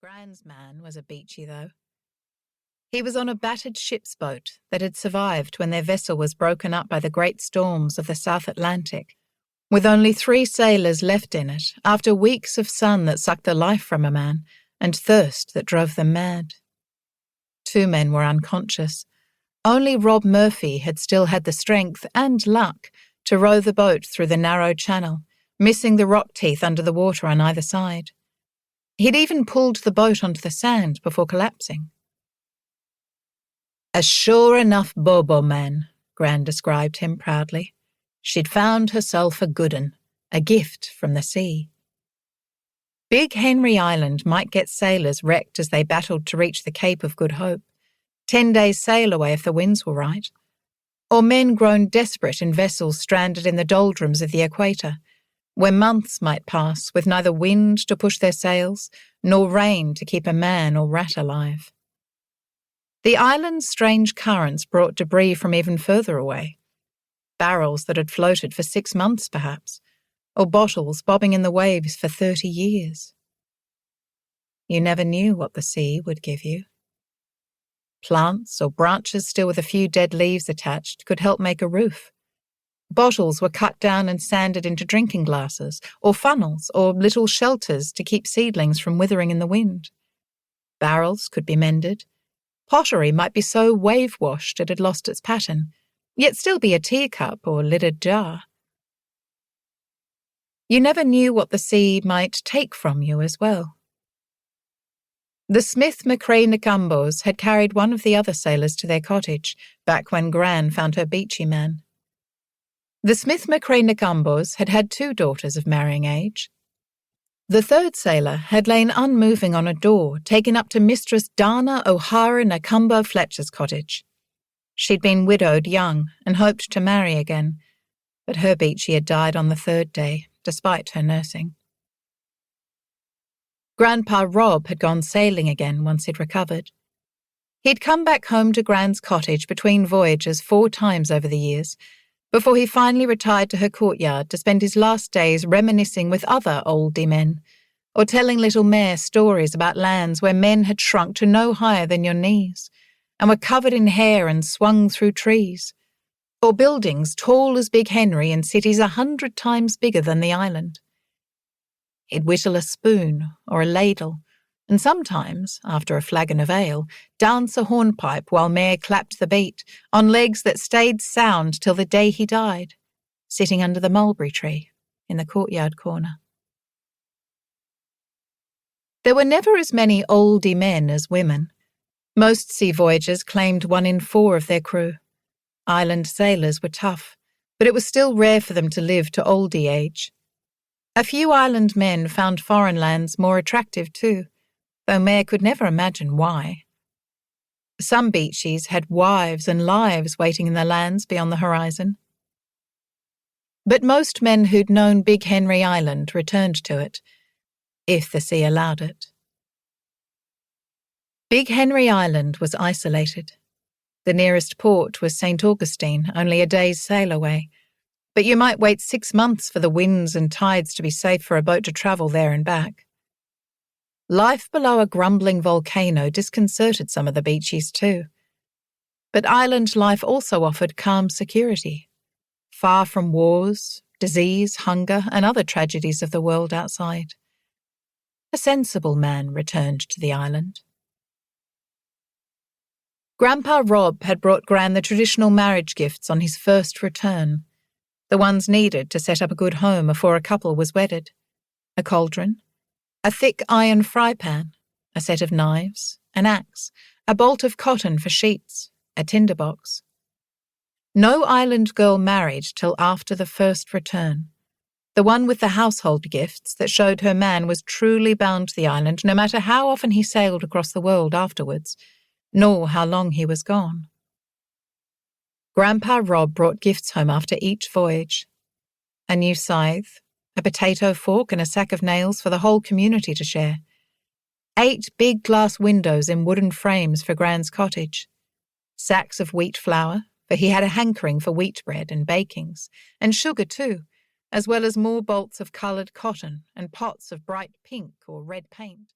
Gran's man was a beachy, though. He was on a battered ship's boat that had survived when their vessel was broken up by the great storms of the South Atlantic, with only 3 sailors left in it after weeks of sun that sucked the life from a man and thirst that drove them mad. 2 men were unconscious. Only Rob Murphy had still had the strength and luck to row the boat through the narrow channel, missing the rock teeth under the water on either side. He'd even pulled the boat onto the sand before collapsing. "A sure enough Bobo man," Gran described him proudly. She'd found herself a good 'un, a gift from the sea. Big Henry Island might get sailors wrecked as they battled to reach the Cape of Good Hope, 10 days' sail away if the winds were right, or men grown desperate in vessels stranded in the doldrums of the equator, where months might pass with neither wind to push their sails nor rain to keep a man or rat alive. The island's strange currents brought debris from even further away, barrels that had floated for 6 months perhaps, or bottles bobbing in the waves for 30 years. You never knew what the sea would give you. Plants or branches still with a few dead leaves attached could help make a roof. Bottles were cut down and sanded into drinking glasses, or funnels, or little shelters to keep seedlings from withering in the wind. Barrels could be mended. Pottery might be so wave-washed it had lost its pattern, yet still be a teacup or lidded jar. You never knew what the sea might take from you as well. The Smith McCrae Nakambos had carried one of the other sailors to their cottage, back when Gran found her beachy man. The Smith McCrae Nakambos had had 2 daughters of marrying age. The 3rd sailor had lain unmoving on a door taken up to Mistress Dana O'Hara Nakambo Fletcher's cottage. She'd been widowed young and hoped to marry again, but her beachy had died on the 3rd day, despite her nursing. Grandpa Rob had gone sailing again once he'd recovered. He'd come back home to Gran's cottage between voyages 4 times over the years, before he finally retired to her courtyard to spend his last days reminiscing with other oldie men, or telling little Mair stories about lands where men had shrunk to no higher than your knees, and were covered in hair and swung through trees, or buildings tall as Big Henry in cities 100 times bigger than the island. He'd whittle a spoon or a ladle, and sometimes, after a flagon of ale, dance a hornpipe while Mair clapped the beat, on legs that stayed sound till the day he died, sitting under the mulberry tree in the courtyard corner. There were never as many oldie men as women. Most sea voyagers claimed 1 in 4 of their crew. Island sailors were tough, but it was still rare for them to live to oldie age. A few island men found foreign lands more attractive too, though Mair could never imagine why. Some beachies had wives and lives waiting in the lands beyond the horizon. But most men who'd known Big Henry Island returned to it, if the sea allowed it. Big Henry Island was isolated. The nearest port was St. Augustine, only a day's sail away, but you might wait 6 months for the winds and tides to be safe for a boat to travel there and back. Life below a grumbling volcano disconcerted some of the beachies too. But island life also offered calm security, far from wars, disease, hunger, and other tragedies of the world outside. A sensible man returned to the island. Grandpa Rob had brought Gran the traditional marriage gifts on his first return, the ones needed to set up a good home before a couple was wedded: a cauldron, a thick iron fry pan, a set of knives, an axe, a bolt of cotton for sheets, a tinderbox. No island girl married till after the first return, the one with the household gifts that showed her man was truly bound to the island no matter how often he sailed across the world afterwards, nor how long he was gone. Grandpa Rob brought gifts home after each voyage: a new scythe, a potato fork and a sack of nails for the whole community to share, 8 big glass windows in wooden frames for Gran's cottage, sacks of wheat flour, for he had a hankering for wheat bread and bakings, and sugar too, as well as more bolts of coloured cotton and pots of bright pink or red paint.